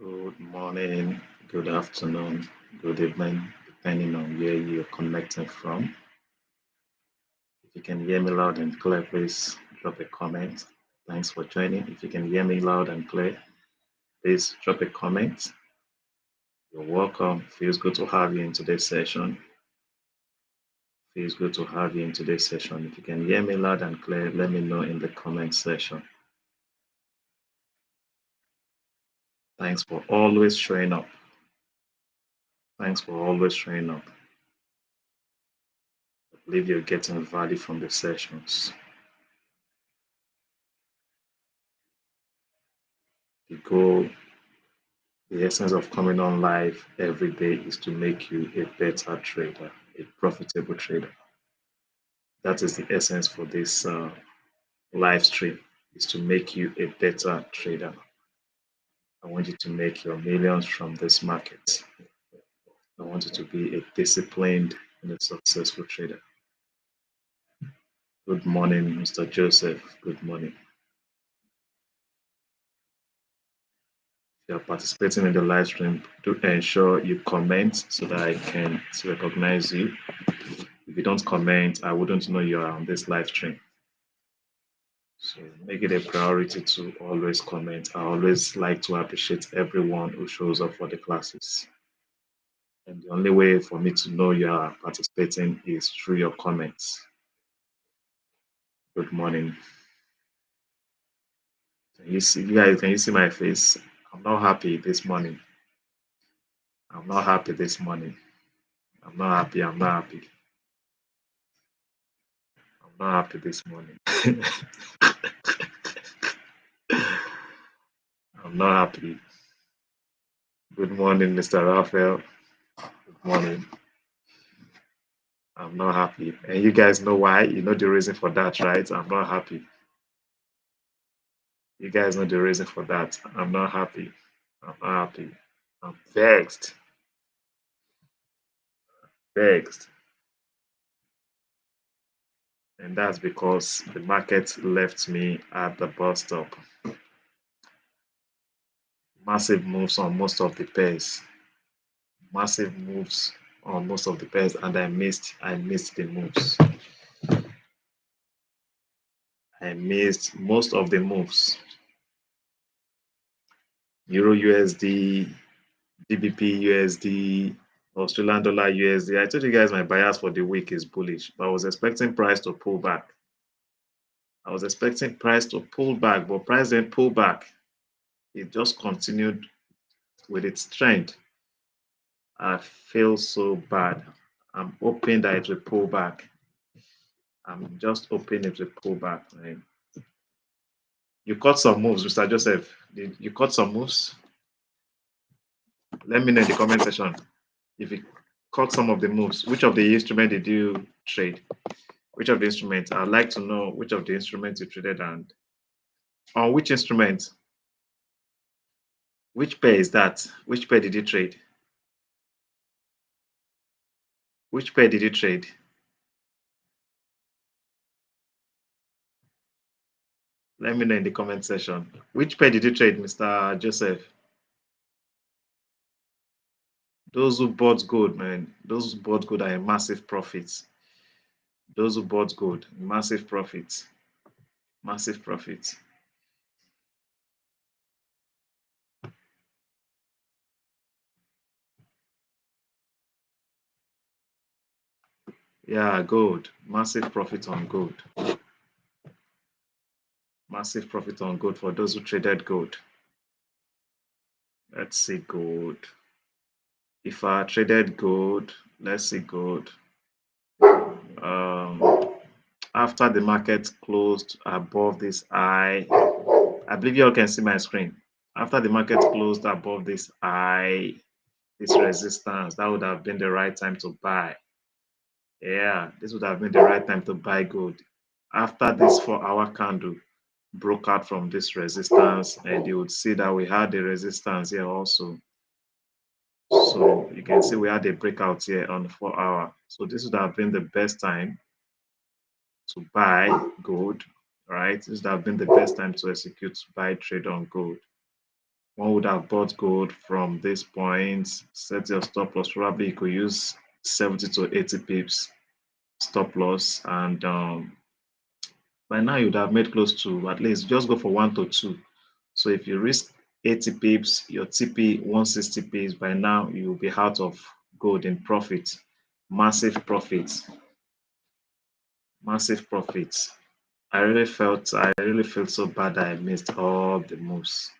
Good morning, good afternoon, good evening, depending on where you're connecting from. If you can hear me loud and clear, please drop a comment. Thanks for joining. If you can hear me loud and clear, please drop a comment. You're welcome. Feels good to have you in today's session. Feels good to have you in today's session. If you can hear me loud and clear, let me know in the comment section. Thanks for always showing up. Thanks for always showing up. I believe you're getting value from the sessions. The goal, the essence of coming on live every day is to make you a better trader, a profitable trader. That is the essence for this live stream, is to make you a better trader. I want you to make your millions from this market. I want you to be a disciplined and a successful trader. Good morning, Mr. Joseph. Good morning. If you are participating in the live stream, do ensure you comment so that I can recognize you. If you don't comment, I wouldn't know you are on this live stream. So make it a priority to always comment. I always like to appreciate everyone who shows up for the classes. And the only way for me to know you are participating is through your comments. Good morning. Can you see my face? I'm not happy this morning. I'm not happy this morning. I'm not happy. I'm not happy. I'm not happy this morning. I'm not happy. Good morning, Mr. Raphael. Good morning. I'm not happy. And you guys know why? You know the reason for that, right? I'm not happy. You guys know the reason for that. I'm not happy. I'm not happy. I'm vexed. Vexed. And that's because the market left me at the bus stop. Massive moves on most of the pairs. Massive moves on most of the pairs, and I missed the moves. I missed most of the moves. Euro USD, GBP USD, Australian dollar USD. I told you guys my bias for the week is bullish, but I was expecting price to pull back. I was expecting price to pull back, but price didn't pull back. It just continued with its trend. I feel so bad. I'm hoping that it will pull back. I'm just hoping it will pull back. Right? You caught some moves, Mr. Joseph. Did you caught some moves? Let me know in the comment section if you caught some of the moves. Which of the instrument did you trade? Which of the instruments? I'd like to know which of the instruments you traded and on which instrument. Which pair is that? Which pair did you trade? Which pair did you trade? Let me know in the comment section. Which pair did you trade, Mr. Joseph? Those who bought gold, man, those who bought gold are in massive profits. Those who bought gold, massive profits. Massive profits. Yeah, gold. Massive profit on gold. Massive profit on gold for those who traded gold. Let's see gold. If I traded gold, let's see gold. After the market closed above this high, I believe you all can see my screen. After the market closed above this high, this resistance, that would have been the right time to buy. Yeah, this would have been the right time to buy gold. After this 4-hour candle broke out from this resistance, and you would see that we had the resistance here also. So you can see we had a breakout here on the 4-hour. So this would have been the best time to buy gold, right? This would have been the best time to execute buy trade on gold. One would have bought gold from this point, set your stop loss. Probably you could use 70 to 80 pips stop loss, and by now you'd have made close to at least just go for 1 to 2. So if you risk 80 pips, your TP 160 pips, by now you'll be out of gold in profit. Massive profits. Massive profits. I really felt so bad that I missed all the moves.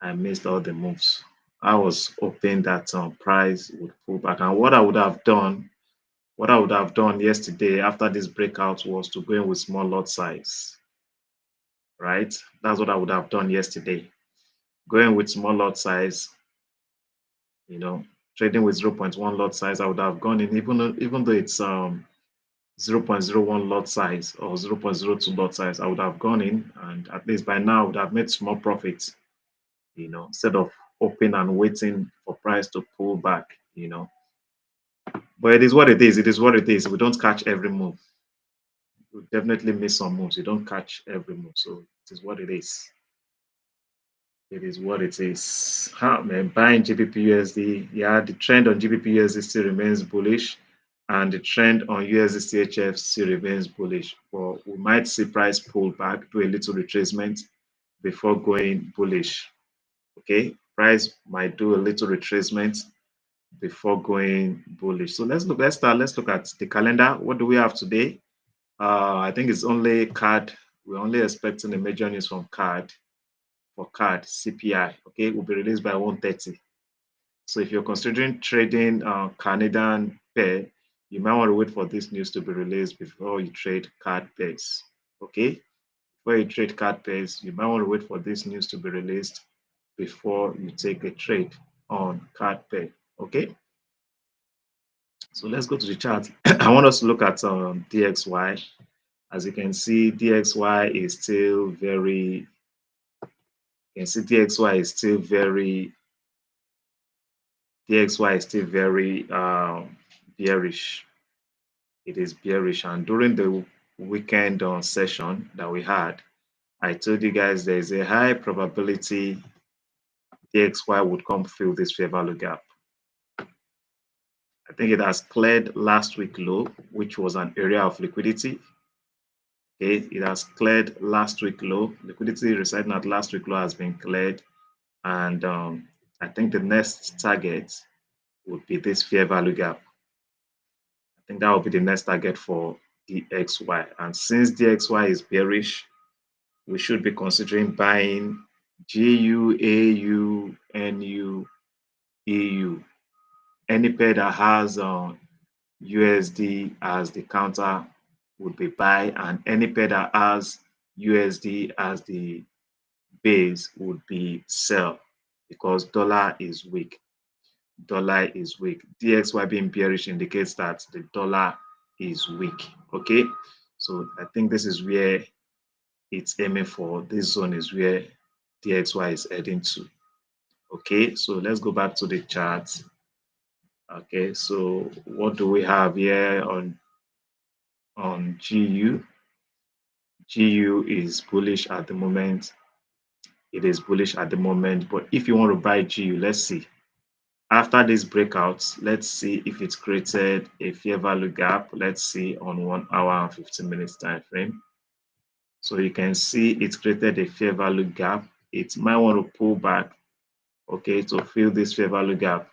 I missed all the moves. I was hoping that price would pull back. And what I would have done yesterday after this breakout was to go in with small lot size, right? That's what I would have done yesterday. Going with small lot size, you know, trading with 0.1 lot size, I would have gone in even though it's 0.01 lot size or 0.02 lot size, I would have gone in and at least by now I would have made small profits, instead of hoping and waiting for price to pull back. But it is what it is. It is what it is. We don't catch every move. We definitely miss some moves. You don't catch every move. So it is what it is. It is what it is. Man, buying GBP USD. Yeah, the trend on GBP USD still remains bullish, and the trend on USD CHF still remains bullish. But we might see price pull back, do a little retracement before going bullish. Okay, price might do a little retracement before going bullish. So let's look. Let's start. Let's look at the calendar. What do we have today? I think it's only card. We're only expecting a major news from card. For card CPI, okay, will be released by 1:30. So if you're considering trading Canadian pair, you might want to wait for this news to be released before you trade card pairs. Okay, before you trade card pairs, you might want to wait for this news to be released before you take a trade on card pair. Okay, so let's go to the chart. I want us to look at DXY. As you can see, DXY is still very. You can see DXY is still very DXY is still very bearish. It is bearish. And during the weekend session that we had, I told you guys there is a high probability DXY would come fill this fair value gap. I think it has cleared last week low, which was an area of liquidity. Okay, it has cleared last week low. Liquidity residing at last week low has been cleared. And I think the next target would be this fair value gap. I think that will be the next target for DXY. And since DXY is bearish, we should be considering buying GU, AU, NU, EU. Any pair that has USD as the counter would be buy, and any pair that has USD as the base would be sell because dollar is weak. Dollar is weak. DXY being bearish indicates that the dollar is weak. Okay, so I think this is where it's aiming for. This zone is where DXY is heading to. Okay, so let's go back to the chart. Okay, so what do we have here on GU? GU is bullish at the moment. It is bullish at the moment, but if you want to buy GU, let's see. After this breakout, let's see if it's created a fair value gap. Let's see on 1 hour and 15 minutes time frame. So you can see it's created a fair value gap. It might want to pull back, okay, to fill this fair value gap.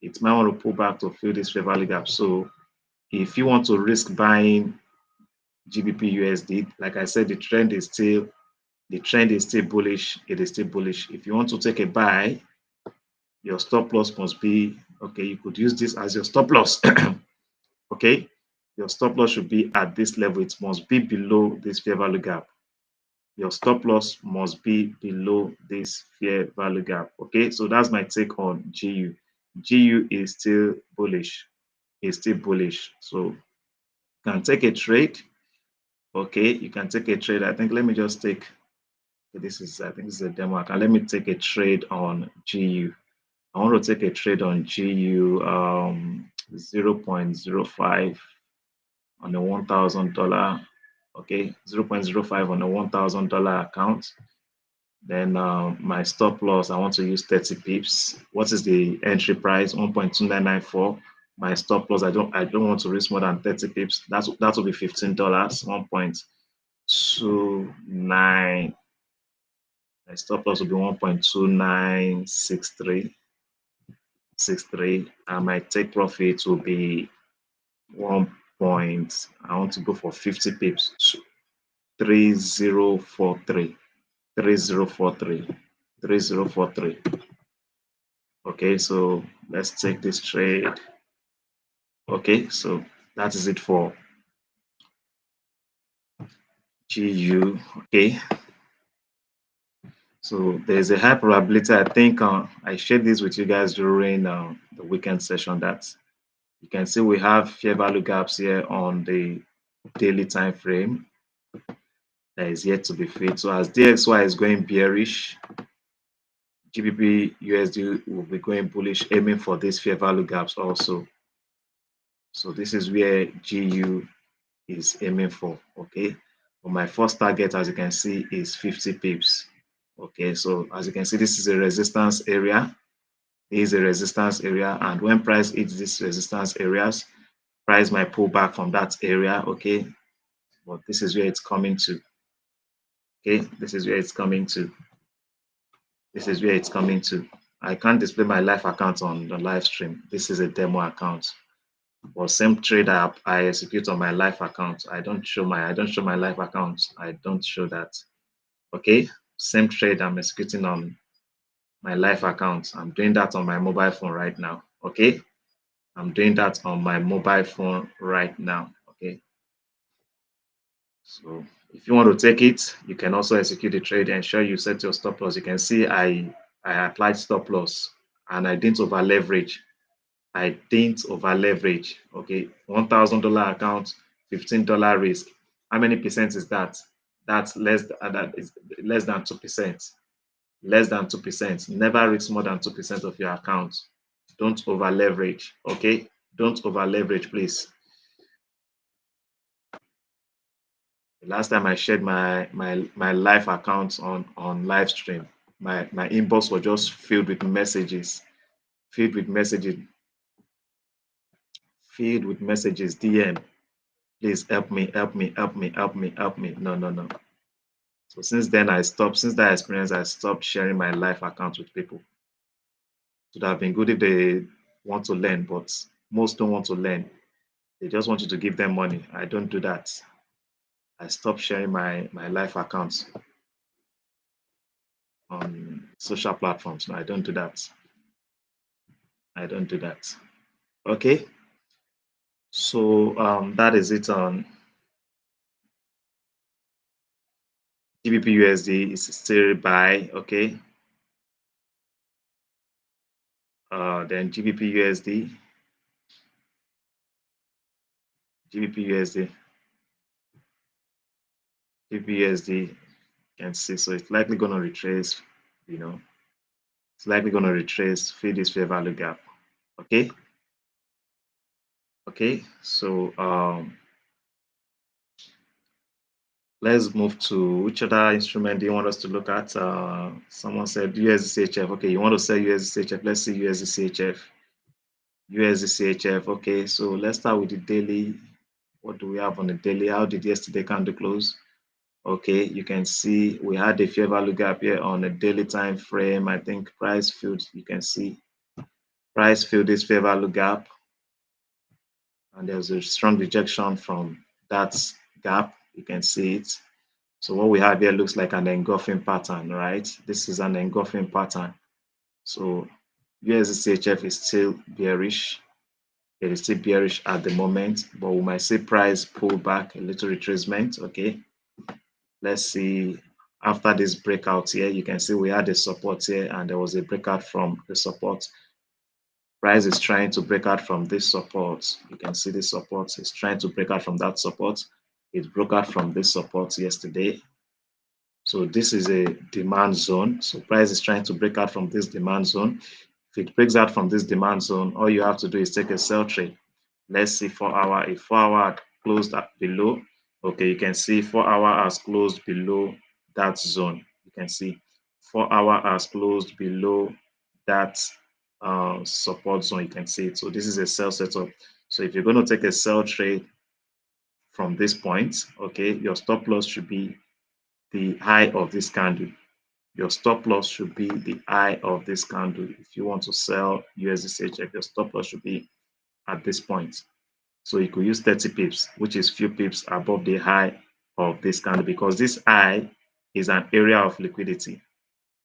It might want to pull back to fill this fair value gap. So if you want to risk buying GBP USD, like I said, the trend is still bullish. It is still bullish. If you want to take a buy, your stop loss must be okay. You could use this as your stop loss. Okay, your stop loss should be at this level. It must be below this fair value gap. Your stop loss must be below this fair value gap. Okay, so that's my take on GU. GU is still bullish. It's still bullish. So you can take a trade. Okay, you can take a trade. I think let me just take this is I think this is a demo account. Let me take a trade on GU. I want to take a trade on GU 0.05 on a $1,000. Okay, 0.05 on a $1,000 account. Then my stop loss, I want to use 30 pips. What is the entry price? 1.2994. My stop loss, I don't want to risk more than 30 pips. That will be $15. 1.29. My stop loss will be 1.2963. And my take profit will be 1 point. I want to go for 50 pips. 3043. 3043. 3043. Okay, so let's take this trade. Okay, so that is it for GU. Okay, so there's a high probability. I think I shared this with you guys during the weekend session that you can see we have fair value gaps here on the daily time frame that is yet to be filled. So as DXY is going bearish, GBP USD will be going bullish, aiming for these fair value gaps also. So this is where GU is aiming for. Okay, but my first target, as you can see, is 50 pips. Okay, so as you can see, this is a resistance area. This is a resistance area, and when price hits these resistance areas, price might pull back from that area. Okay, but this is where it's coming to. Okay, this is where it's coming to. This is where it's coming to. I can't display my live account on the live stream. This is a demo account. But same trade I execute on my live account. I don't show my live account. I don't show that. Okay, same trade I'm executing on my live account. I'm doing that on my mobile phone right now. Okay, I'm doing that on my mobile phone right now. Okay, so if you want to take it, you can also execute the trade. Ensure you set your stop loss. You can see I applied stop loss and I didn't over leverage. I didn't over leverage. Okay, $1,000 account, $15 risk. How many percent is that? That's that is less than 2%. Less than 2%. Never risk more than 2% of your account. Don't over leverage. Okay, don't over leverage, please. The last time I shared my live account on live stream, my inbox was just filled with messages, filled with messages, filled with messages. DM, please help me, help me, help me, help me, help me. No, no, no. So since then I stopped. Since that experience, I stopped sharing my live account with people. It would have been good if they want to learn, but most don't want to learn. They just want you to give them money. I don't do that. I stopped sharing my live accounts on social platforms. No, I don't do that. I don't do that. Okay. So that is it on GBP USD. Is still buy. Okay. Then GBP USD. GBP USD. GBP USD. Can see. So it's likely going to retrace. You know, it's likely going to retrace. Fill this fair value gap. Okay. Okay. So let's move to which other instrument do you want us to look at? Someone said USDCHF. Okay, you want to sell USDCHF. Let's see USDCHF. USDCHF. Okay, so let's start with the daily. What do we have on the daily? How did yesterday candle close? Okay, you can see we had a fair value gap here on a daily time frame. I think price filled, you can see price filled this fair value gap. And there's a strong rejection from that gap. You can see it. So what we have here looks like an engulfing pattern, right? This is an engulfing pattern. So USDCHF is still bearish. It is still bearish at the moment, but we might see price pull back, a little retracement. Okay, let's see. After this breakout here, you can see we had a support here and there was a breakout from the support. Price is trying to break out from this support. You can see this support is trying to break out from that support. It broke out from this support yesterday. So this is a demand zone. So price is trying to break out from this demand zone. If it breaks out from this demand zone, all you have to do is take a sell trade. Let's see 4 hour. If 4 hour closed at below, okay, you can see 4 hour has closed below that zone. You can see 4 hour has closed below that support zone. You can see it. So this is a sell setup. So if you're going to take a sell trade from this point, okay, your stop loss should be the high of this candle. Your stop loss should be the high of this candle. If you want to sell USDCHF, your stop loss should be at this point. So you could use 30 pips, which is few pips above the high of this candle, because this high is an area of liquidity.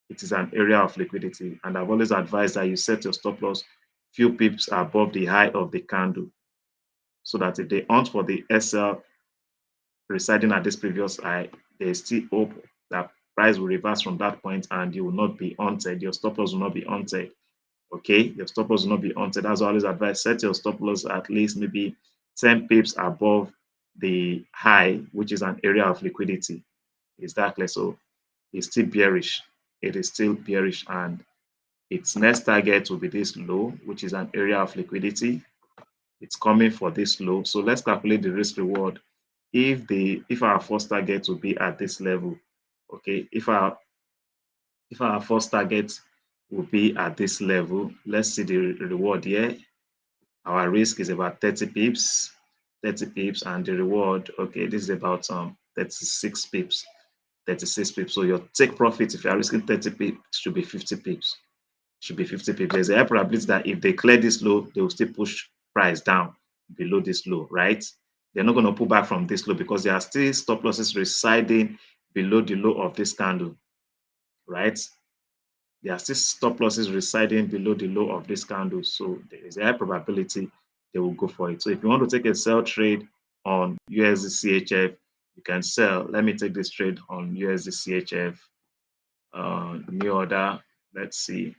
It is an area of liquidity. And I've always advised that you set your stop loss few pips above the high of the candle, so that if they hunt for the SL residing at this previous high, there's still hope that price will reverse from that point and you will not be haunted. Your stop loss will not be haunted. Okay, your stop loss will not be haunted. That's why I always advise, set your stop loss at least maybe 10 pips above the high, which is an area of liquidity. Is that clear? So it's still bearish. It is still bearish, and its next target will be this low, which is an area of liquidity. It's coming for this low. So let's calculate the risk reward. If our first target will be at this level, okay, if our first target will be at this level, let's see the reward here. Our risk is about 30 pips, and the reward, okay, this is about 36 pips, 36 pips. So your take profit, if you are risking 30 pips, should be 50 pips. Should be 50 pips. There's a high probability that if they clear this low, they will still push price down below this low, right? They're not going to pull back from this low because there are still stop losses residing below the low of this candle, right? There are still stop losses residing below the low of this candle. So there is a high probability they will go for it. So if you want to take a sell trade on USD you can sell. Let me take this trade on USD new order. Let's see.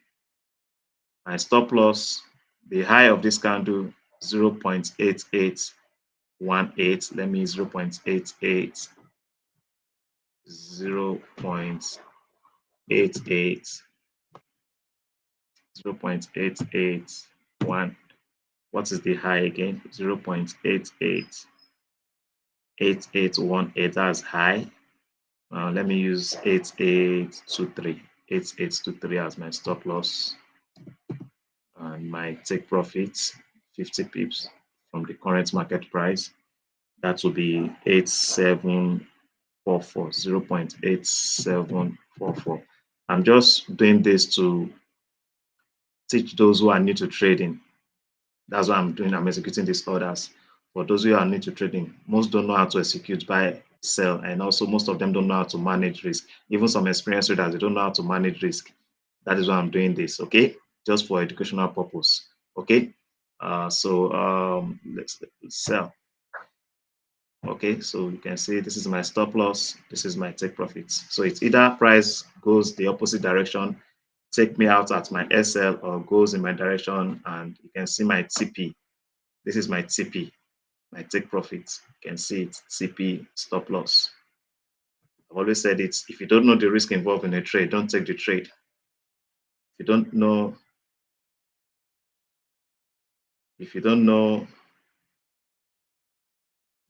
My stop loss, the high of this candle, 0.8818. Let me 0.88, 0.88, 0.881. What is the high again? 0.888818. That's high. Let me use 8823. 8823 as my stop loss, and my take profits 50 pips from the current market price. That will be 8744, 0.8744. I'm just doing this to teach those who are new to trading. That's what I'm doing. I'm executing these orders. For those who are new to trading, most don't know how to execute, buy, sell, and also most of them don't know how to manage risk. Even some experienced traders, they don't know how to manage risk. That is why I'm doing this, okay? Just for educational purpose, okay? Let's sell. Okay, so you can see this is my stop loss, this is my take profits. So it's either price goes the opposite direction, take me out at my SL, or goes in my direction, and you can see my TP. This is my TP, my take profits. You can see it, TP, stop loss. I've always said it, if you don't know the risk involved in a trade, don't take the trade. If you don't know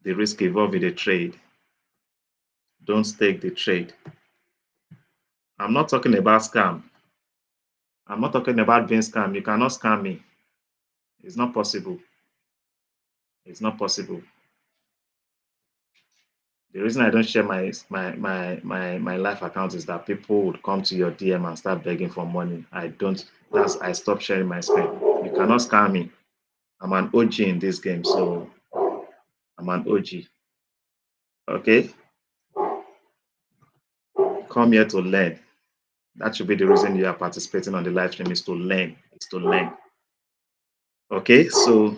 the risk involved in a trade, don't take the trade. I'm not talking about scam. I'm not talking about being scammed. You cannot scam me. It's not possible. It's not possible. The reason I don't share my life account is that people would come to your DM and start begging for money. I stopped sharing my screen. You cannot scam me. I'm an OG in this game, so I'm an OG. Okay? Come here to learn. That should be the reason you are participating on the live stream, is to learn. It's to learn. Okay, so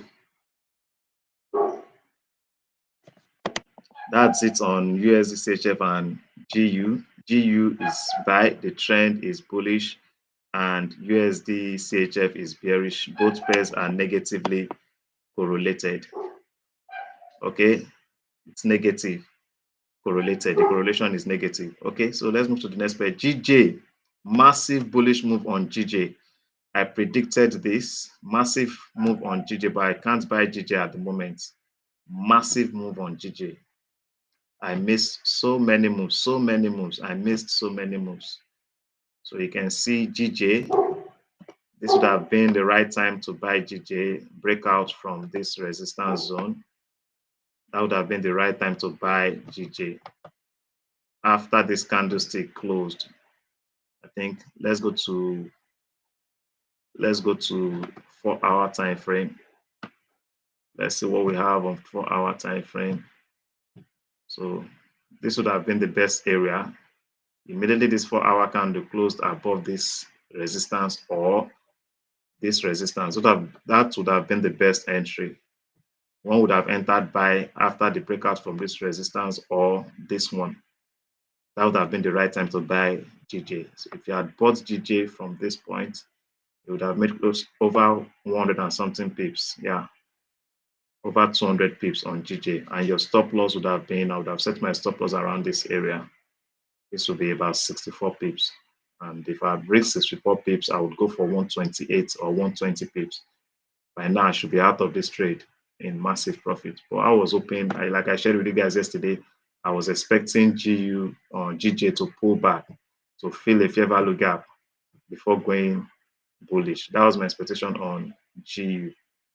that's it on USD and GU. GU is buy, the trend is bullish, and USD CHF is bearish. Both pairs are negatively correlated. Okay, it's negative correlated. The correlation is negative. Okay, so let's move to the next pair. GJ, massive bullish move on GJ. I predicted this massive move on GJ, but I can't buy GJ at the moment. Massive move on GJ. I missed so many moves, I missed so many moves. So you can see GJ. This would have been the right time to buy GJ, break out from this resistance zone. That would have been the right time to buy GJ. After this candlestick closed, I think let's go to 4-hour time frame. Let's see what we have on 4-hour time frame. So this would have been the best area. Immediately this 4-hour candle closed above this resistance or this resistance. That would have been the best entry. One would have entered by after the breakout from this resistance or this one. That would have been the right time to buy GJ. So if you had bought GJ from this point, you would have made close over 100 and something pips. Yeah, over 200 pips on GJ. And your stop loss would have been, I would have set my stop loss around this area. This would be about 64 pips. And if I break 64 pips, I would go for 128 or 120 pips. By now, I should be out of this trade in massive profit. But I was hoping, like I shared with you guys yesterday, I was expecting GU or GJ to pull back to fill a fair value gap before going bullish. That was my expectation on GU.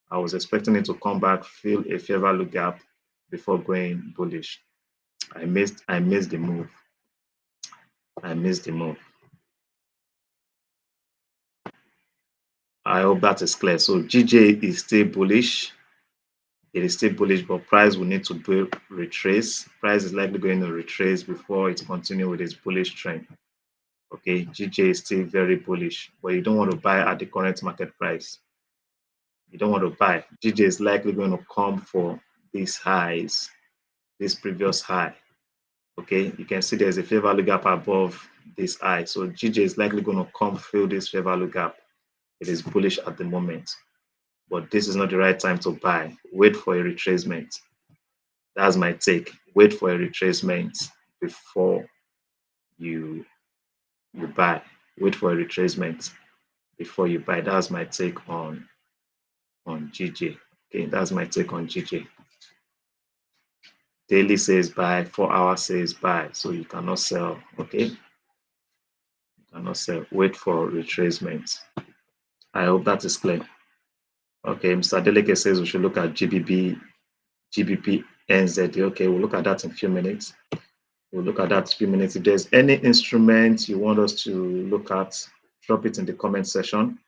I was expecting it to come back, fill a fair value gap before going bullish. I missed the move. I missed the move. I hope that is clear. So GJ is still bullish. It is still bullish, but price will need to retrace. Price is likely going to retrace before it continues with its bullish trend. Okay, GJ is still very bullish, but you don't want to buy at the current market price. You don't want to buy. GJ is likely going to come for these highs, this previous high. Okay, you can see there's a fair value gap above this high. So GJ is likely going to come fill this fair value gap. It is bullish at the moment, but this is not the right time to buy. Wait for a retracement. That's my take. Wait for a retracement before you buy. Wait for a retracement before you buy. That's my take on GJ. Okay, that's my take on GJ. Daily says buy, 4-hour says buy, so you cannot sell. Okay, you cannot sell. Wait for retracement. I hope that is clear. Okay, Mr. Deleke says we should look at GBP NZD. Okay, we'll look at that in a few minutes. We'll look at that in a few minutes. If there's any instrument you want us to look at, drop it in the comment section.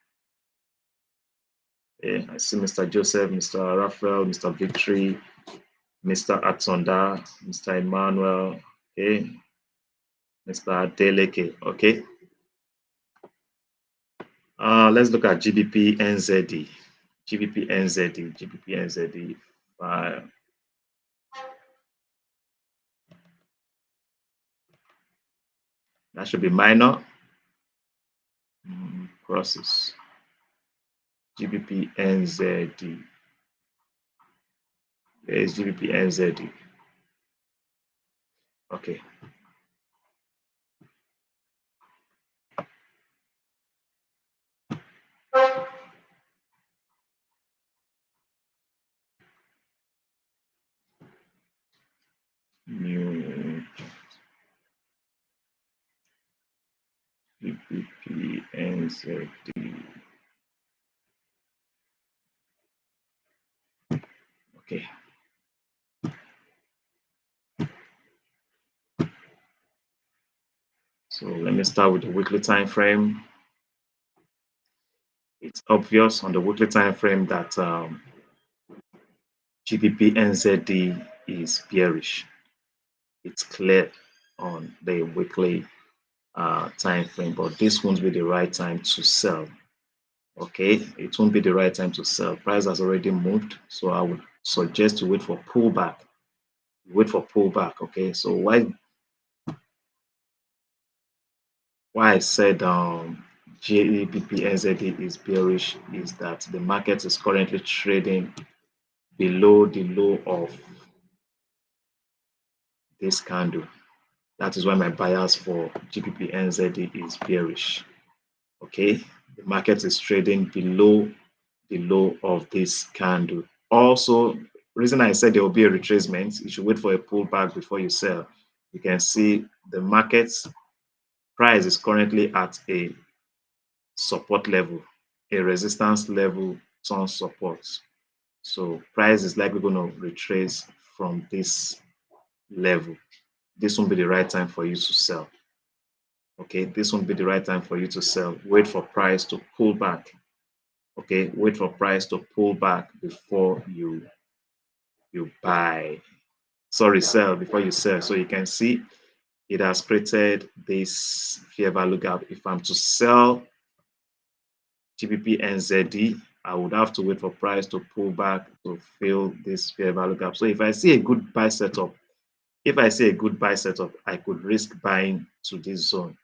Okay, I see Mr. Joseph, Mr. Raphael, Mr. Victory, Mr. Atonda, Mr. Emmanuel, okay, Mr. Adeleke, okay. Let's look at GBP NZD. GBP NZD, GBP NZD. That should be minor. Crosses. GBP NZD. There is GBP NZD. Okay. New GBP NZD. Okay. So let me start with the weekly time frame. It's obvious on the weekly time frame that GBP NZD is bearish. It's clear on the weekly time frame, but this won't be the right time to sell. Okay, it won't be the right time to sell. Price has already moved, so I would suggest to wait for pullback. Wait for pullback. Okay, so why I said GBP NZD is bearish is that the market is currently trading below the low of this candle. That is why my bias for GBP NZD is bearish. Okay, the market is trading below the low of this candle. Also, reason I said there will be a retracement, you should wait for a pullback before you sell. You can see the markets price is currently at a support level, a resistance level turn support. So price is likely going to retrace from this level. This won't be the right time for you to sell. Okay, this won't be the right time for you to sell. Wait for price to pull back. Okay, wait for price to pull back before you buy. Sorry, sell before you sell. So you can see it has created this fair value gap. If I'm to sell GBP NZD, I would have to wait for price to pull back to fill this fair value gap. So if I see a good buy setup, I could risk buying to this zone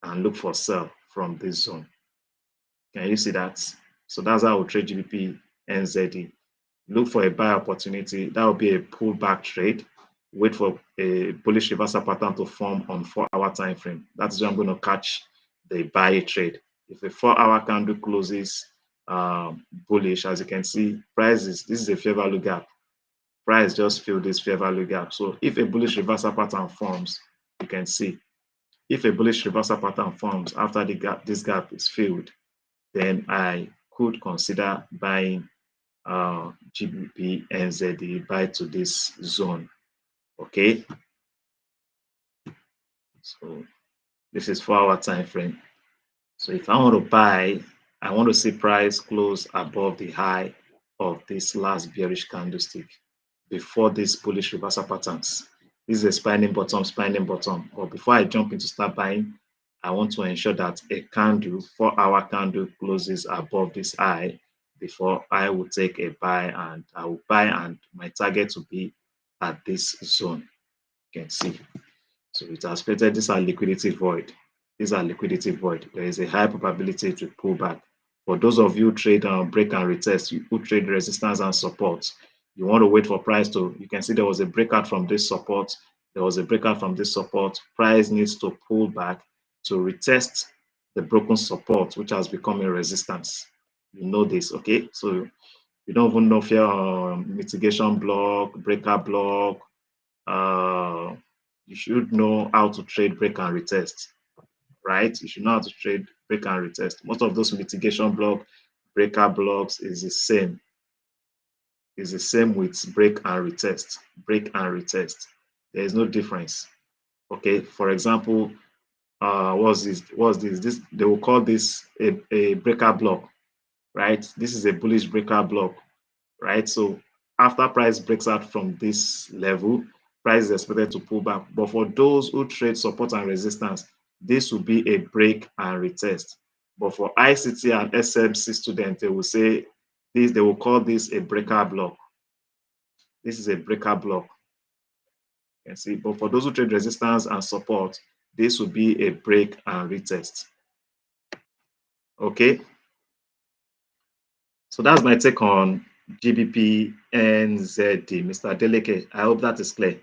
and look for sell from this zone. Can you see that? So that's how I would trade GBP NZD. Look for a buy opportunity. That will be a pullback trade. Wait for a bullish reversal pattern to form on 4-hour time frame. That's where I'm going to catch the buy trade. If a 4-hour candle closes bullish, as you can see, this is a fair value gap. Price just filled this fair value gap. So if a bullish reversal pattern forms, you can see if a bullish reversal pattern forms after this gap is filled, then I could consider buying GBP NZD, buy to this zone. Okay, so this is 4-hour time frame. So if I want to buy, I want to see price close above the high of this last bearish candlestick before this bullish reversal patterns. This is a spinning bottom. Or before I jump into start buying, I want to ensure that a candle, 4-hour candle, closes above this high before I will take a buy, and I will buy, and my target to be at this zone. You can see. So it has created this liquidity void. These are liquidity void. There is a high probability to pull back. For those of you who trade break and retest, who trade resistance and support, you want to wait for price to, you can see there was a breakout from this support. There was a breakout from this support. Price needs to pull back to retest the broken support, which has become a resistance. You know this, okay? So you don't even know if you're mitigation block, breaker block, you should know how to trade break and retest, right? You should know how to trade break and retest. Most of those mitigation block, breaker blocks is the same. Is the same with break and retest. Break and retest. There is no difference. Okay. For example, what's this? This they will call this a breaker block, right? This is a bullish breaker block, right? So after price breaks out from this level, price is expected to pull back. But for those who trade support and resistance, this will be a break and retest. But for ICT and SMC students, they will say this, they will call this a breaker block. This is a breaker block. You can see, but for those who trade resistance and support, this will be a break and retest. Okay. So that's my take on GBP NZD, Mr. Deleke. I hope that is clear.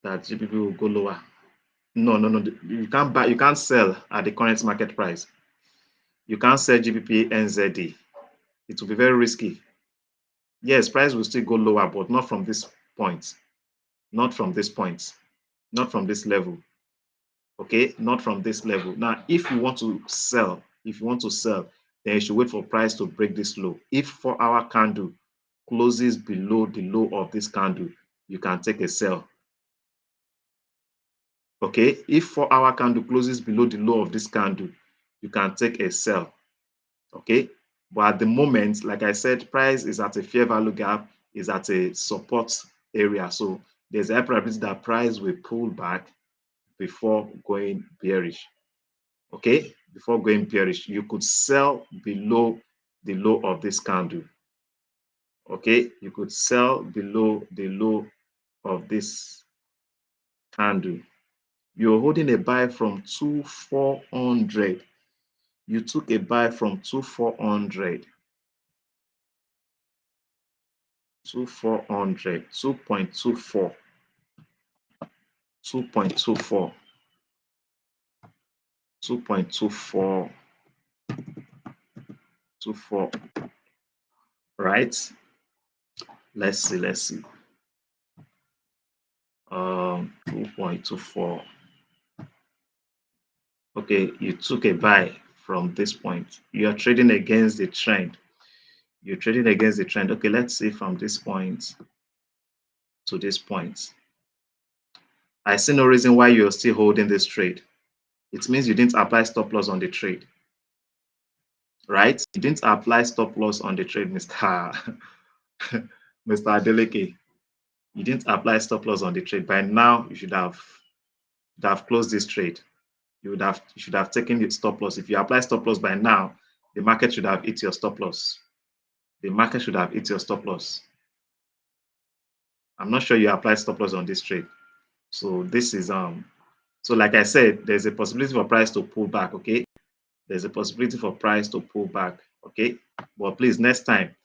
That GBP will go lower. No. You can't buy, you can't sell at the current market price. You can't sell GBP NZD. It will be very risky. Yes, price will still go lower, but not from this point. Not from this point. Not from this level. Okay, not from this level. Now, if you want to sell, then you should wait for price to break this low. If 4-hour candle closes below the low of this candle, you can take a sell. Okay, if 4-hour candle closes below the low of this candle, you can take a sell. Okay, but at the moment, like I said, price is at a fair value gap, is at a support area. So there's a probability that price will pull back before going bearish. Okay, before going bearish, you could sell below the low of this candle. Okay, you could sell below the low of this candle. You're holding a buy from 2,400. You took a buy from 2,400. 2,400, 2.24, 2.24, 2.24, 2.24, right? Let's see. 2.24. Okay, you took a buy from this point. You are trading against the trend. You're trading against the trend. Okay, let's see from this point to this point. I see no reason why you're still holding this trade. It means you didn't apply stop loss on the trade, right? You didn't apply stop loss on the trade, Mr. Mr. Adeleke. You didn't apply stop loss on the trade. By now, you should have closed this trade. You should have taken the stop loss. If you apply stop loss by now, the market should have hit your stop loss. The market should have hit your stop loss. I'm not sure you applied stop loss on this trade. So this is so like I said, there's a possibility for price to pull back, okay? There's a possibility for price to pull back, okay? But please, next time,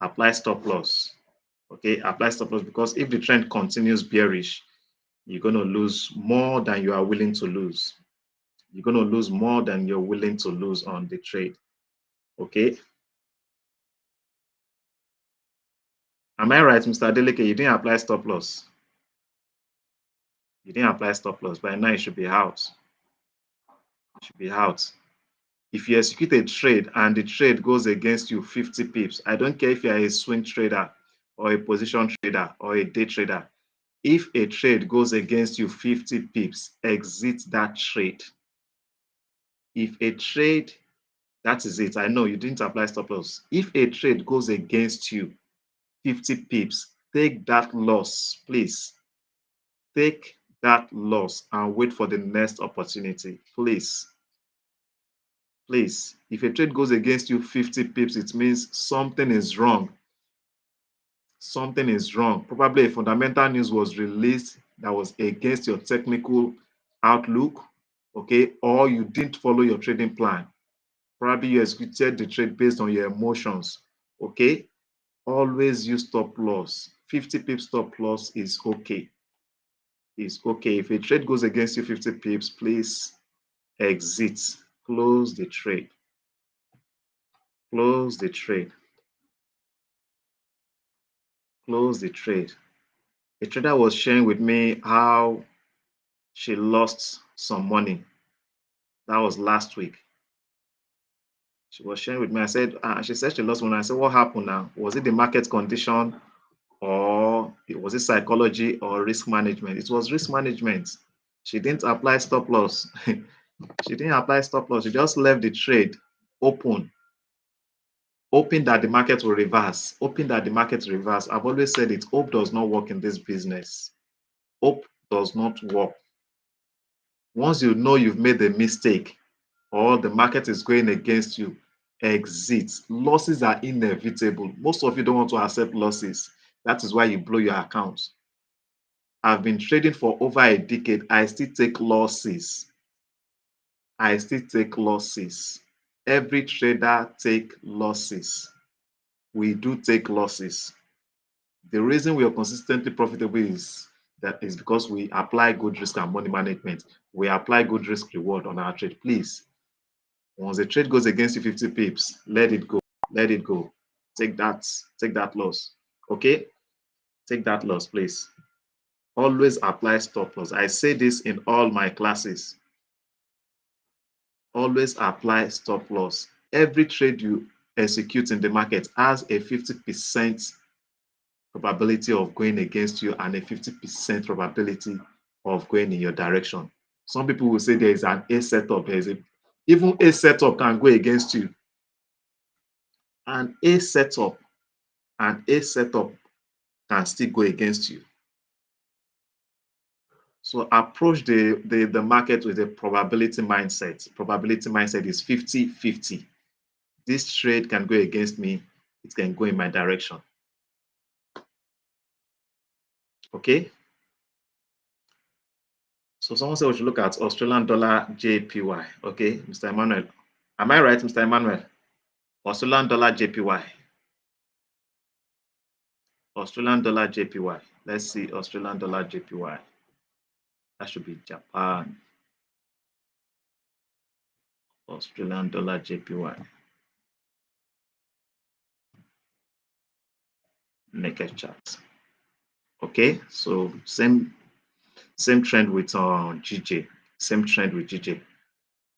apply stop loss, okay? Apply stop loss, because if the trend continues bearish, you're going to lose more than you are willing to lose. You're going to lose more than you're willing to lose on the trade, okay? Am I right, Mr. Adeleke? You didn't apply stop loss. You didn't apply stop loss. By now, you should be out. You should be out. If you execute a trade and the trade goes against you 50 pips, I don't care if you're a swing trader or a position trader or a day trader. If a trade goes against you 50 pips, exit that trade. If a trade, that is it. I know you didn't apply stop loss. If a trade goes against you 50 pips, take that loss, please. Take that loss and wait for the next opportunity, please. Please, if a trade goes against you 50 pips, it means something is wrong. Something is wrong. Probably a fundamental news was released that was against your technical outlook, okay? Or you didn't follow your trading plan. Probably you executed the trade based on your emotions, okay? Always use stop loss. 50 pips stop loss is okay. It's okay. If a trade goes against you 50 pips, please exit. Close the trade. Close the trade. Close the trade. A trader was sharing with me how she lost some money. That was last week. She was sharing with me. I said, she said she lost money. I said, what happened now? Was it the market condition, or was it psychology or risk management? It was risk management. She didn't apply stop loss. She didn't apply stop loss. She just left the trade open, hoping that the market will reverse. Hoping that the market will reverse. I've always said it. Hope does not work in this business. Hope does not work. Once you know you've made a mistake or the market is going against you, exit. Losses are inevitable. Most of you don't want to accept losses. That is why you blow your account. I've been trading for over a decade. I still take losses. I still take losses. Every trader take losses. We do take losses. The reason we are consistently profitable is because we apply good risk and money management. We apply good risk reward on our trade. Please, once the trade goes against you 50 pips, let it go. Let it go. Take that loss. Okay? Take that loss, please. Always apply stop loss. I say this in all my classes. Always apply stop loss. Every trade you execute in the market has a 50% probability of going against you and a 50% probability of going in your direction. Some people will say there is an A setup. Even A setup can go against you. An A setup can still go against you. So approach the market with a probability mindset. Probability mindset is 50-50. This trade can go against me. It can go in my direction. Okay. So someone said we should look at Australian dollar JPY. Okay, Mr. Emmanuel. Am I right, Mr. Emmanuel? Australian dollar JPY. Australian dollar JPY. Let's see Australian dollar JPY. That should be Japan. Australian dollar JPY. naked chart. Okay, so same trend with GJ, same trend with GJ.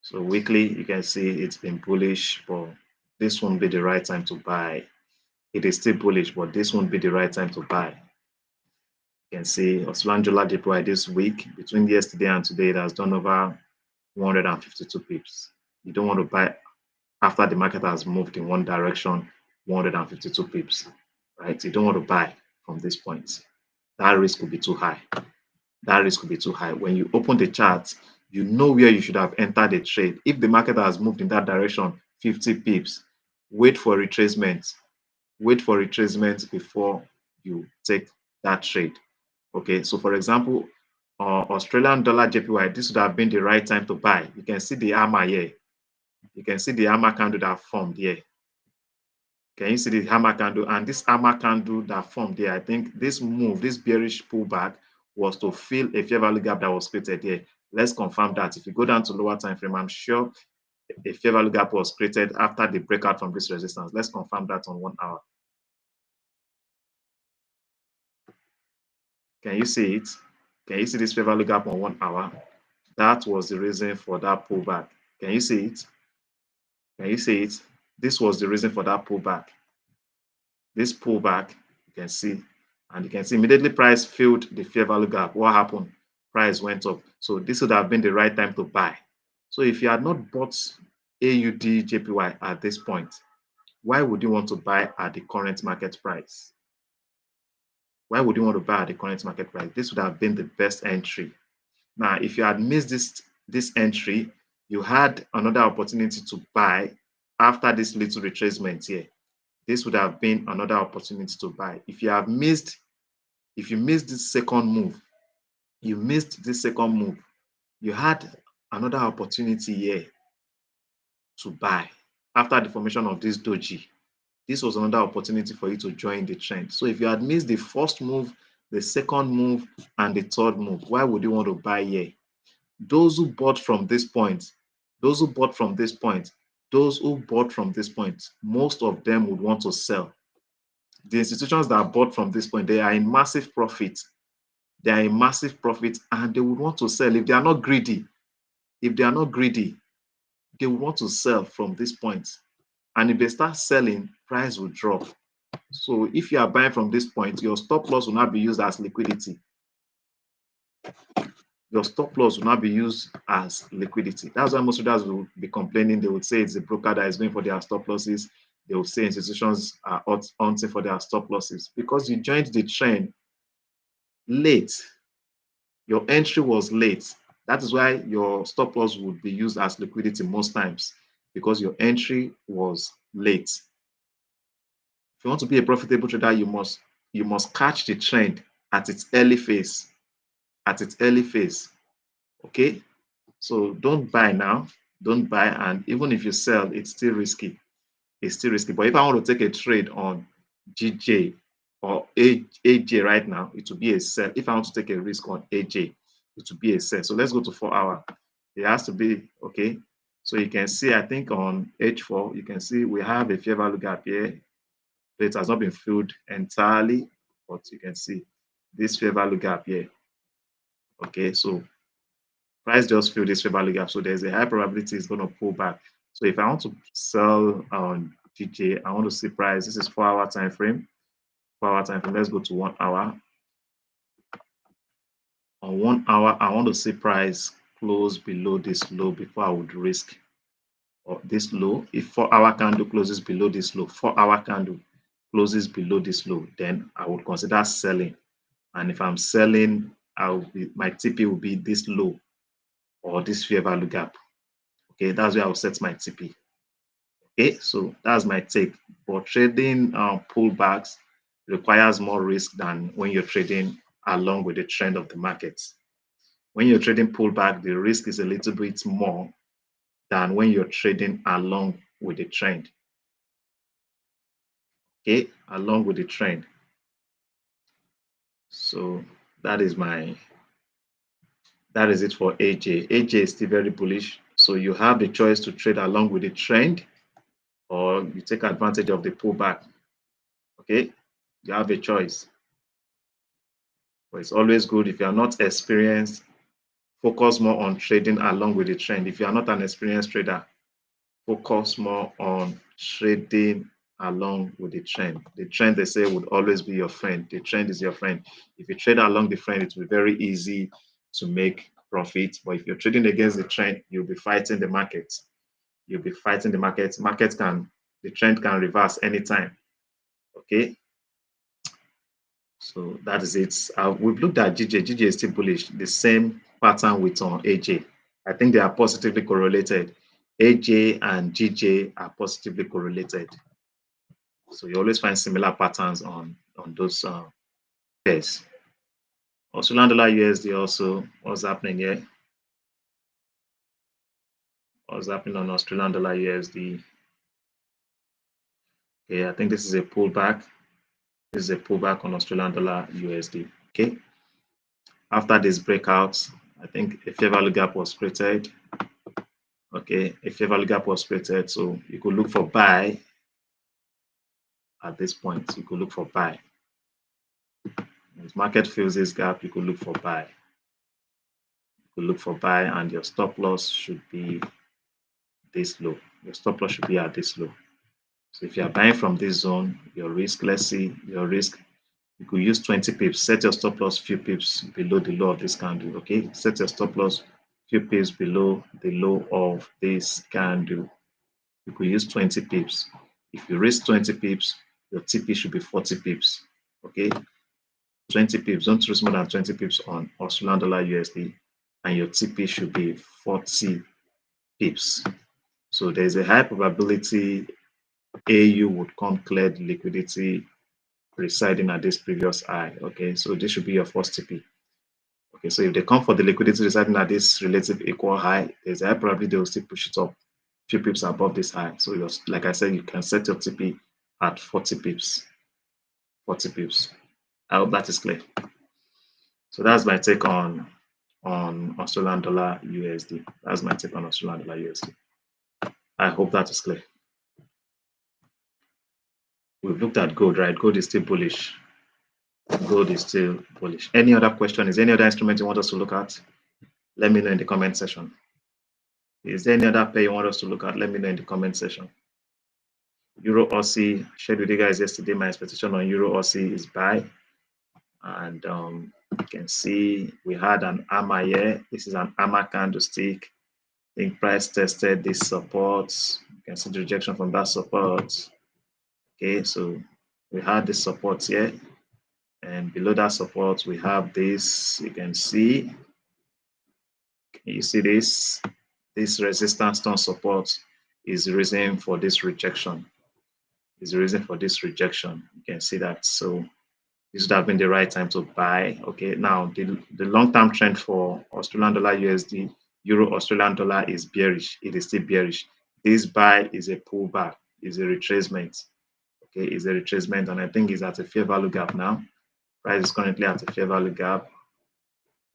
So weekly, you can see it's been bullish, but this won't be the right time to buy. It is still bullish, but this won't be the right time to buy. You can see Australian dollar JPY this week, between yesterday and today, it has done over 152 pips. You don't want to buy after the market has moved in one direction, 152 pips, right? You don't want to buy from this point. That risk could be too high. That risk could be too high. When you open the chart, you know where you should have entered the trade. If the market has moved in that direction, 50 pips, wait for retracement. Wait for retracement before you take that trade. Okay, so for example, Australian dollar JPY, this would have been the right time to buy. You can see the hammer here. You can see the hammer candle that formed here. Can you see the hammer candle? And this hammer candle that formed here, I think this move, this bearish pullback was to fill a fair value gap that was created here. Let's confirm that. If you go down to lower time frame, I'm sure a fair value gap was created after the breakout from this resistance. Let's confirm that on 1 hour. Can you see it? Can you see this fair value gap on 1 hour? That was the reason for that pullback. Can you see it? Can you see it? This was the reason for that pullback. This pullback, you can see, and you can see immediately price filled the fair value gap. What happened? Price went up. So this would have been the right time to buy. So if you had not bought AUD JPY at this point, why would you want to buy at the current market price? Why would you want to buy at the current market price? This would have been the best entry. Now, if you had missed this entry, you had another opportunity to buy after this little retracement here. This would have been another opportunity to buy. If you missed this second move, you had another opportunity here to buy after the formation of this doji. This was another opportunity for you to join the trend. So if you had missed the first move, the second move, and the third move, why would you want to buy here? Those who bought from this point, most of them would want to sell. The institutions that bought from this point, they are in massive profit. And they would want to sell. If they are not greedy, they would want to sell from this point. And if they start selling, price will drop. So if you are buying from this point, your stop loss will not be used as liquidity. That's why most traders will be complaining. They would say it's the broker that is going for their stop losses. They will say institutions are hunting for their stop losses because you joined the trend late. Your entry was late. That is why your stop loss would be used as liquidity most times, because your entry was late. If you want to be a profitable trader, you must catch the trend at its early phase. Okay, so don't buy now. Don't buy, and even if you sell, it's still risky. But if I want to take a trade on GJ or AJ right now, it will be a sell. If I want to take a risk on AJ, it will be a sell. So let's go to 4 hour. It has to be okay. So you can see, I think on H4, you can see we have a fair value gap here. It has not been filled entirely, but you can see this fair value gap here. Okay, so price just filled this fair value gap. So there's a high probability it's going to pull back. So if I want to sell on GJ, I want to see price. This is 4 hour time frame. 4 hour time frame. Let's go to 1 hour. On 1 hour, I want to see price close below this low before I would risk or this low. If 4 hour candle closes below this low, 4 hour candle closes below this low, then I would consider selling. And if I'm selling, my TP will be this low or this fair value gap. Okay, that's where I'll set my TP. Okay, so that's my take. But trading pullbacks requires more risk than when you're trading along with the trend of the market. When you're trading pullback, the risk is a little bit more than when you're trading along with the trend. Okay, along with the trend. So that is it for AJ. AJ is still very bullish. So you have the choice to trade along with the trend, or you take advantage of the pullback. Okay, You have a choice. But it's always good if you are not experienced, focus more on trading along with the trend. If you are not an experienced trader, focus more on trading along with the trend. The trend, they say, would always be your friend. The trend is your friend. If you trade along the trend, it will be very easy to make profit. But if you're trading against the trend, you'll be fighting the market. You'll be fighting the market. The trend can reverse anytime. Okay. So that is it. We've looked at GJ. GJ is still bullish. The same pattern with AJ. I think they are positively correlated. AJ and GJ are positively correlated. So you always find similar patterns on those pairs. Australian dollar USD also. What's happening here? What's happening on Australian dollar USD? Okay, I think this is a pullback. This is a pullback on Australian dollar USD. Okay. After this breakout, I think a fair value gap was created. Okay, a fair value gap was created. So you could look for buy at this point. You could look for buy. If market fills this gap, you could look for buy. You could look for buy, and your stop loss should be this low. Your stop loss should be at this low. So if you are buying from this zone, your risk, let's see, your risk, you could use 20 pips. Set your stop loss few pips below the low of this candle. Okay, set your stop loss few pips below the low of this candle. You could use 20 pips. If you raise 20 pips, your TP should be 40 pips. Okay, 20 pips. Don't raise more than 20 pips on Australian dollar USD, and your TP should be 40 pips. So there's a high probability AU would come clear the liquidity residing at this previous high. Okay, so this should be your first TP. Okay, so if they come for the liquidity residing at this relative equal high, there's a high probability they will still push it up few pips above this high. So like I said, you can set your TP at 40 pips. 40 pips. I hope that is clear. So that's my take on Australian dollar USD. That's my take on Australian dollar USD. I hope that is clear. We've looked at gold, right? Gold is still bullish. Gold is still bullish. Any other question? Is there any other instrument you want us to look at? Let me know in the comment section. Is there any other pair you want us to look at? Let me know in the comment section. Euro Aussie, shared with you guys yesterday. My expectation on Euro Aussie is buy. And you can see we had an hammer here. This is an hammer candlestick. I think price tested this support. You can see the rejection from that support. Okay, so we had this support here. And below that support, we have this. You can see. Can you see this? This resistance on support is the reason for this rejection. Is the reason for this rejection. You can see that. So this would have been the right time to buy. Okay, now the long-term trend for Australian dollar USD, Euro Australian dollar is bearish. It is still bearish. This buy is a pullback, is a retracement. Okay, is a retracement, and I think it's at a fair value gap now. Price is currently at a fair value gap.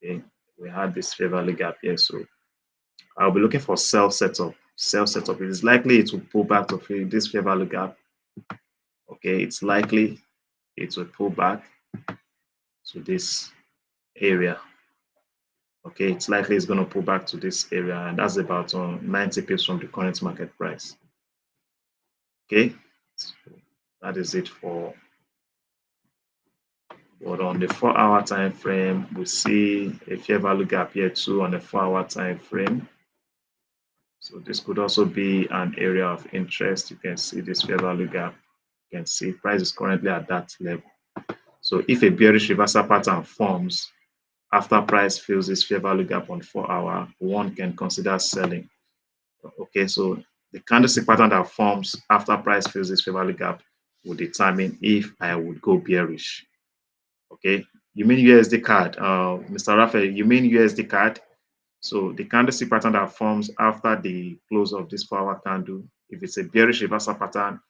Okay, we had this fair value gap here, so I'll be looking for sell setup. Sell setup. It is likely it will pull back to this fair value gap. Okay, it's likely it will pull back to this area. Okay, it's likely it's going to pull back to this area, and that's about 90 pips from the current market price. Okay, so that is it for. But on the 4-hour time frame, we see a fair value gap here too on the 4-hour time frame. So this could also be an area of interest. You can see this fair value gap. You can see price is currently at that level. So if a bearish reversal pattern forms after price fills this fair value gap on 4-hour, one can consider selling. Okay, so the candlestick pattern that forms after price fills this fair value gap will determine if I would go bearish. Okay, you mean USD card, Mr. Raphael? You mean USD card? So the candlestick pattern that forms after the close of this 4-hour candle, if it's a bearish reversal pattern,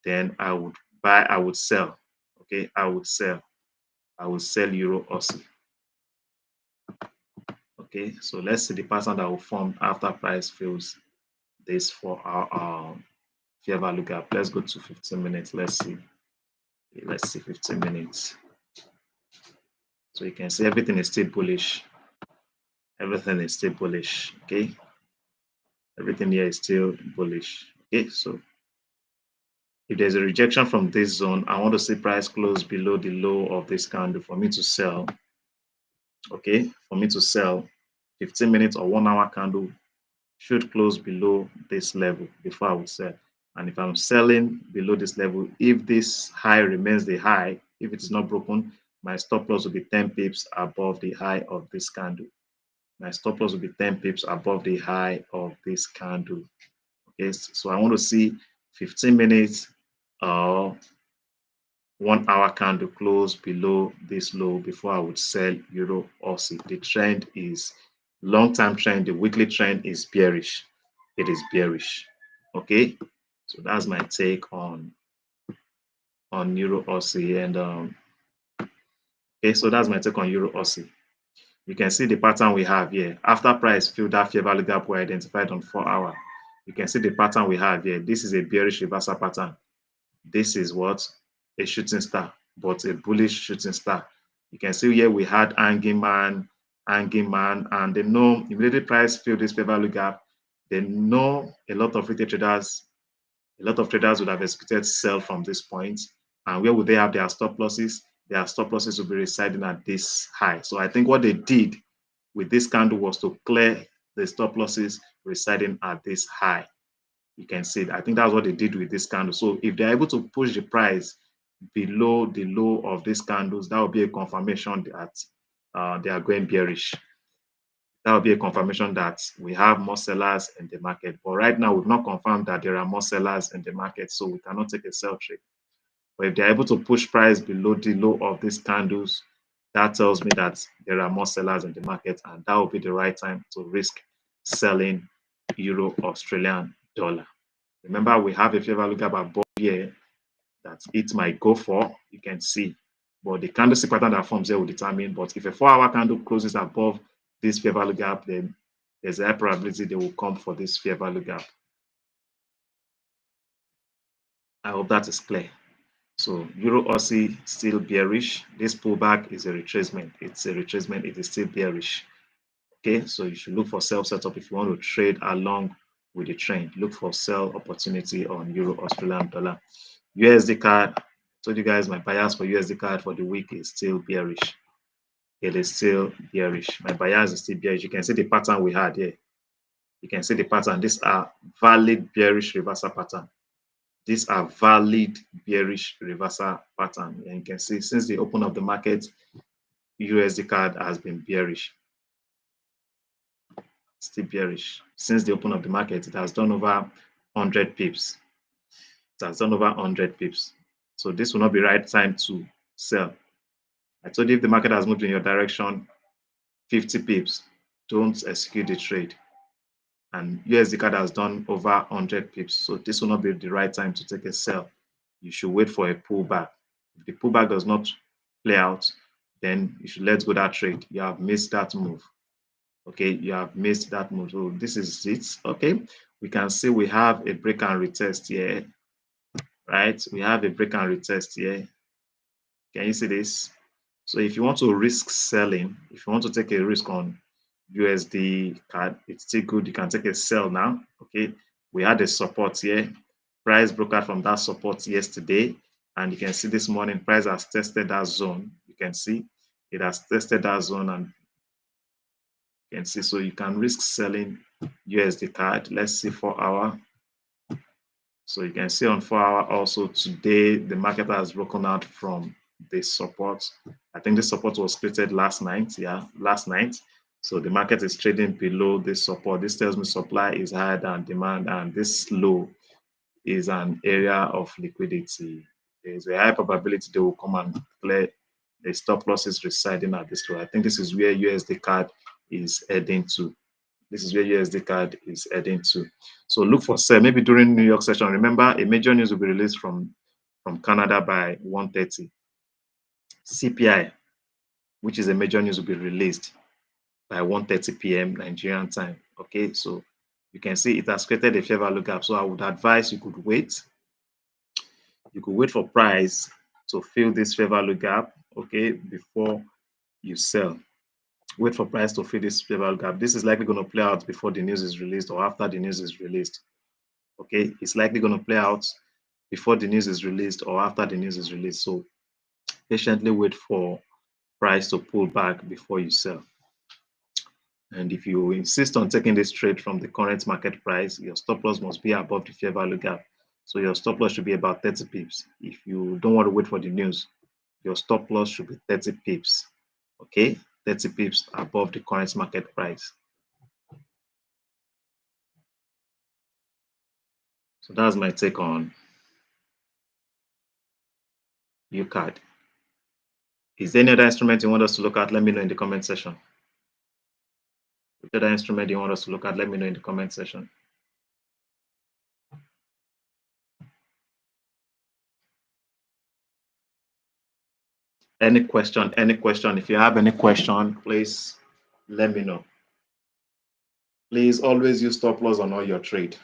then I would buy, I would sell. Okay, I would sell Euro Aussie. Okay, so let's see the pattern that will form after price fills this 4-hour fair value gap. Let's go to 15 minutes. Let's see. Let's see 15 minutes. So you can see everything is still bullish. Everything is still bullish. Okay. Everything here is still bullish. Okay. So if there's a rejection from this zone, I want to see price close below the low of this candle for me to sell. Okay. For me to sell, 15 minutes or 1 hour candle should close below this level before I will sell. And if I'm selling below this level, if this high remains the high, if it is not broken, my stop loss will be 10 pips above the high of this candle. My stop loss will be 10 pips above the high of this candle. Okay, so I want to see 15 minutes or 1 hour candle close below this low before I would sell Euro Aussie. The trend is long-term trend. The weekly trend is bearish. It is bearish. Okay, so that's my take on Euro Aussie. And okay, so that's my take on Euro Aussie. You can see the pattern we have here. After price filled that fair value gap we identified on 4 hour, you can see the pattern we have here. This is a bearish reversal pattern. This is what? A shooting star, but a bullish shooting star. You can see here we had hanging man, and they know immediately price filled this fair value gap. They know a lot of retail traders, would have executed sell from this point. And where would they have their stop losses? Their stop losses will be residing at this high. So I think what they did with this candle was to clear the stop losses residing at this high. You can see it. I think that's what they did with this candle. So if they're able to push the price below the low of these candles, that will be a confirmation that they are going bearish. That will be a confirmation that we have more sellers in the market. But right now, we've not confirmed that there are more sellers in the market, so we cannot take a sell trade. But if they're able to push price below the low of these candles, that tells me that there are more sellers in the market, and that will be the right time to risk selling Euro Australian dollar. Remember, we have a fair value gap above here that it might go for. You can see, but the candlestick pattern that forms here will determine. But if a 4-hour candle closes above this fair value gap, then there's a high probability they will come for this fair value gap. I hope that is clear. So Euro Aussie still bearish. This pullback is a retracement. It's a retracement. It is still bearish. Okay, so you should look for sell setup if you want to trade along with the trend. Look for sell opportunity on Euro Australian dollar. USD card. I told you guys my bias for USD card for the week is still bearish. It is still bearish. My bias is still bearish. You can see the pattern we had here. You can see the pattern. These are valid bearish reversal pattern. These are valid bearish reversal pattern. And you can see since the open of the market, USD card has been bearish. Still bearish. Since the open of the market, it has done over 100 pips. It has done over 100 pips. So this will not be right time to sell. I told you if the market has moved in your direction 50 pips, don't execute the trade. And USD card has done over 100 pips. So this will not be the right time to take a sell. You should wait for a pullback. If the pullback does not play out, then you should let go that trade. You have missed that move. Okay, you have missed that move. So this is it. Okay, we can see we have a break and retest here, right? We have a break and retest here. Can you see this? So if you want to risk selling, if you want to take a risk on USD card, it's still good. You can take a sell now. Okay, we had a support here. Price broke out from that support yesterday, and you can see this morning price has tested that zone. You can see it has tested that zone, and you can see, so you can risk selling USD card. Let's see 4 hour. So you can see on 4 hour also today the market has broken out from this support. I think this support was created last night. Yeah, last night. So the market is trading below this support. This tells me supply is higher than demand, and this low is an area of liquidity. There's a high probability they will come and clear the stop losses residing at this low. I think this is where USD card is heading to. This is where USD card is heading to. So look for sell maybe during New York session. Remember, a major news will be released from Canada by 1:30. CPI, which is a major news, will be released by 1:30 p.m. Nigerian time. Okay, so you can see it has created a fair value gap. So I would advise you could wait. You could wait for price to fill this fair value gap, okay, before you sell. Wait for price to fill this fair value gap. This is likely going to play out before the news is released or after the news is released. Okay, it's likely going to play out before the news is released or after the news is released. So patiently wait for price to pull back before you sell. And if you insist on taking this trade from the current market price, your stop loss must be above the fair value gap. So your stop loss should be about 30 pips. If you don't want to wait for the news, your stop loss should be 30 pips. Okay, 30 pips above the current market price. So that's my take on UCAD. Is there any other instrument you want us to look at? Let me know in the comment section. Which other instrument you want us to look at? Let me know in the comment section. Any question, any question. If you have any question, please let me know. Please always use stop loss on all your trade.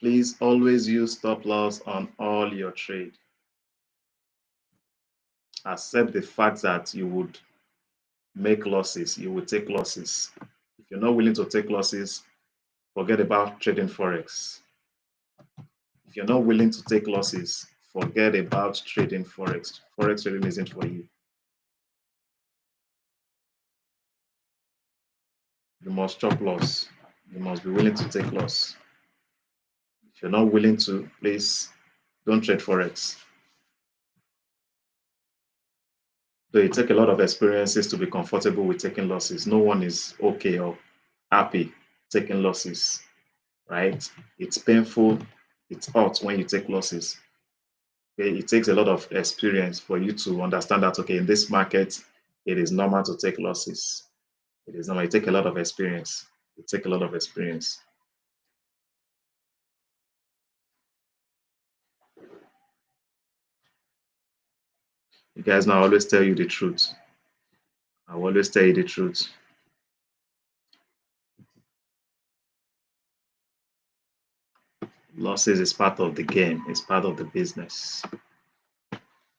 Please always use stop loss on all your trade. Accept the fact that you would make losses, you will take losses. If you're not willing to take losses, forget about trading Forex. If you're not willing to take losses, forget about trading Forex. Forex trading isn't for you. You must stop loss. You must be willing to take loss. If you're not willing to, please don't trade Forex. So it takes a lot of experiences to be comfortable with taking losses. No one is okay or happy taking losses, right? It's painful, it's hot when you take losses. Okay, it takes a lot of experience for you to understand that, okay, in this market, it is normal to take losses. It is normal. It takes a lot of experience. It takes a lot of experience. You guys know I always tell you the truth. I will always tell you the truth. Losses is part of the game. It's part of the business.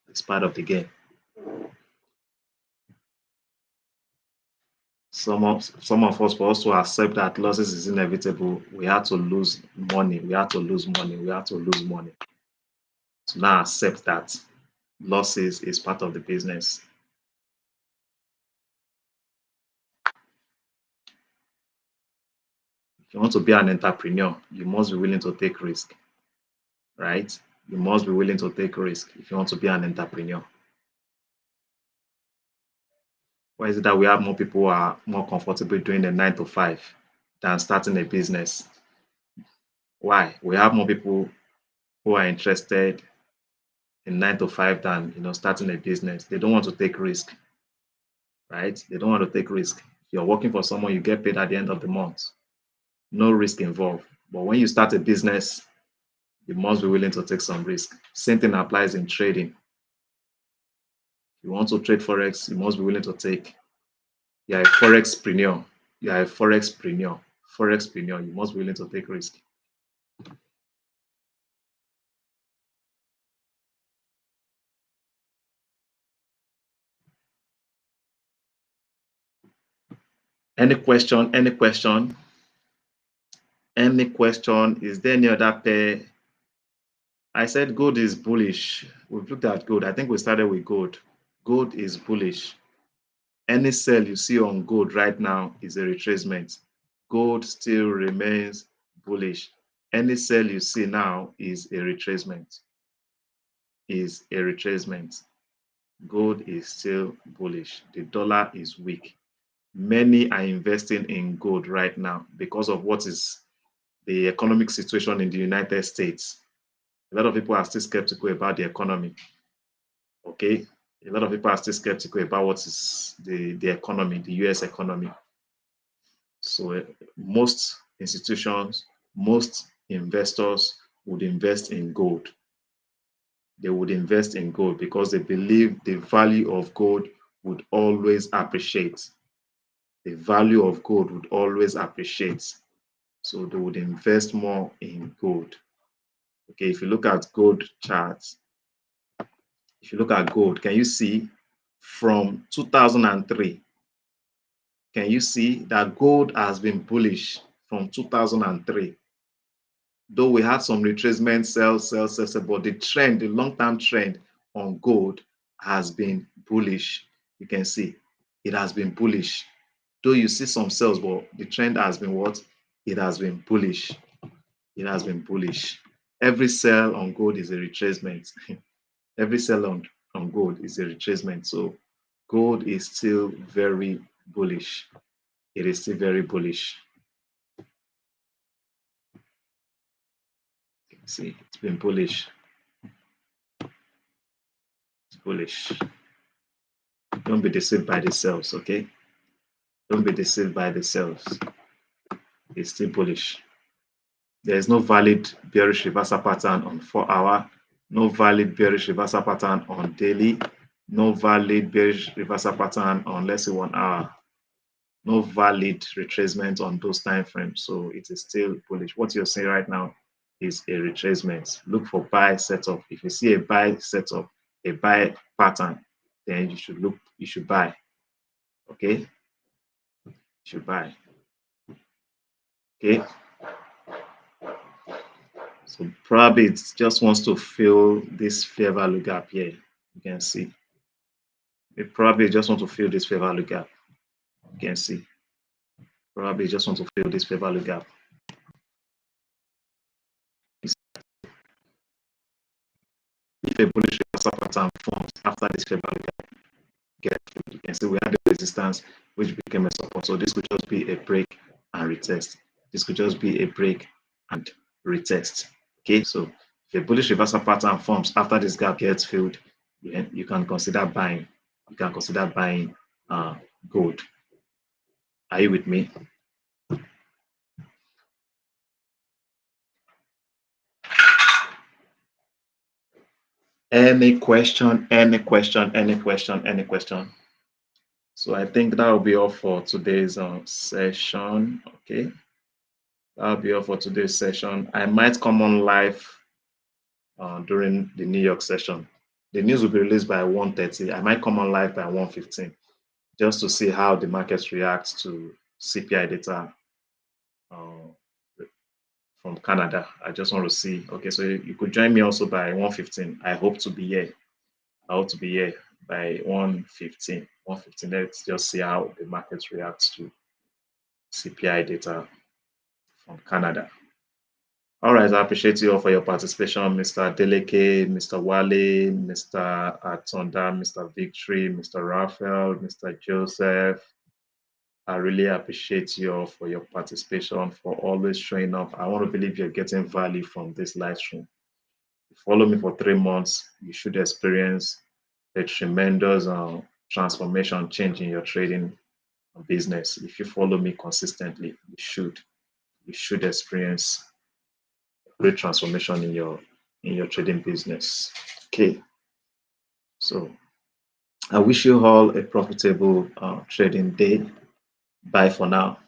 It's part of the game. Some of us, for us to accept that losses is inevitable, we had to lose money. We had to lose money. We had to lose money. So now accept that losses is part of the business. If you want to be an entrepreneur, you must be willing to take risk, right? You must be willing to take risk if you want to be an entrepreneur. Why is it that we have more people who are more comfortable doing a 9 to 5 than starting a business? Why? We have more people who are interested in 9 to 5 than starting a business. They don't want to take risk, right? They don't want to take risk. If you're working for someone, you get paid at the end of the month. No risk involved. But when you start a business, you must be willing to take some risk. Same thing applies in trading. If you want to trade Forex, you must be willing to take. You're a Forexpreneur. You're a Forexpreneur. Forexpreneur, you must be willing to take risk. Any question? Any question? Any question? Is there any other pair? I said gold is bullish. We've looked at gold. I think we started with gold. Gold is bullish. Any sell you see on gold right now is a retracement. Gold still remains bullish. Any sell you see now is a retracement. Is a retracement. Gold is still bullish. The dollar is weak. Many are investing in gold right now because of what is the economic situation in the United States. A lot of people are still skeptical about the economy. Okay, a lot of people are still skeptical about what is the economy, the US economy. So most institutions, most investors would invest in gold. They would invest in gold because they believe the value of gold would always appreciate. The value of gold would always appreciate. So they would invest more in gold. Okay, if you look at gold charts, if you look at gold, can you see from 2003? Can you see that gold has been bullish from 2003? Though we had some retracement, sell, but the trend, the long-term trend on gold has been bullish. You can see it has been bullish. Though you see some sells, but the trend has been what? It has been bullish. It has been bullish. Every sell on gold is a retracement. Every sell on gold is a retracement. So gold is still very bullish. It is still very bullish. See, it's been bullish. It's bullish. Don't be deceived by the sells, okay? Don't be deceived by the sells. It's still bullish. There is no valid bearish reversal pattern on 4-hour, no valid bearish reversal pattern on daily, no valid bearish reversal pattern on, let's say, 1 hour, no valid retracement on those time frames. So it is still bullish. What you're seeing right now is a retracement. Look for buy setup. If you see a buy setup, a buy pattern, then you should buy. Okay? You should buy. Okay? So probably it just wants to fill this fair value gap here. You can see. It probably just want to fill this fair value gap. You can see. Probably just want to fill this fair value gap. If a bullish reversal pattern forms after this fair value gap, you can see we had the resistance which became a support. So this could just be a break and retest. This could just be a break and retest. Okay, so if a bullish reversal pattern forms after this gap gets filled, you can consider buying. You can consider buying gold. Are you with me? Any question, any question, any question, any question? So I think that will be all for today's session. Okay, that'll be all for today's session. I might come on live during the New York session. The news will be released by 1:30. I might come on live by 1:15 just to see how the markets react to CPI data from Canada. I just want to see. Okay, so you could join me also by 1:15. I hope to be here. I hope to be here by 1:15. 1:15. Let's just see how the markets react to CPI data from Canada. All right, I appreciate you all for your participation, Mr. Deleke, Mr. Wale, Mr. Atonda, Mr. Victory, Mr. Raphael, Mr. Joseph. I really appreciate you all for your participation, for always showing up. I want to believe you're getting value from this live stream. If you follow me for 3 months, you should experience a tremendous transformation change in your trading business. If you follow me consistently, you should experience great transformation in your trading business. Okay, so I wish you all a profitable trading day. Bye for now.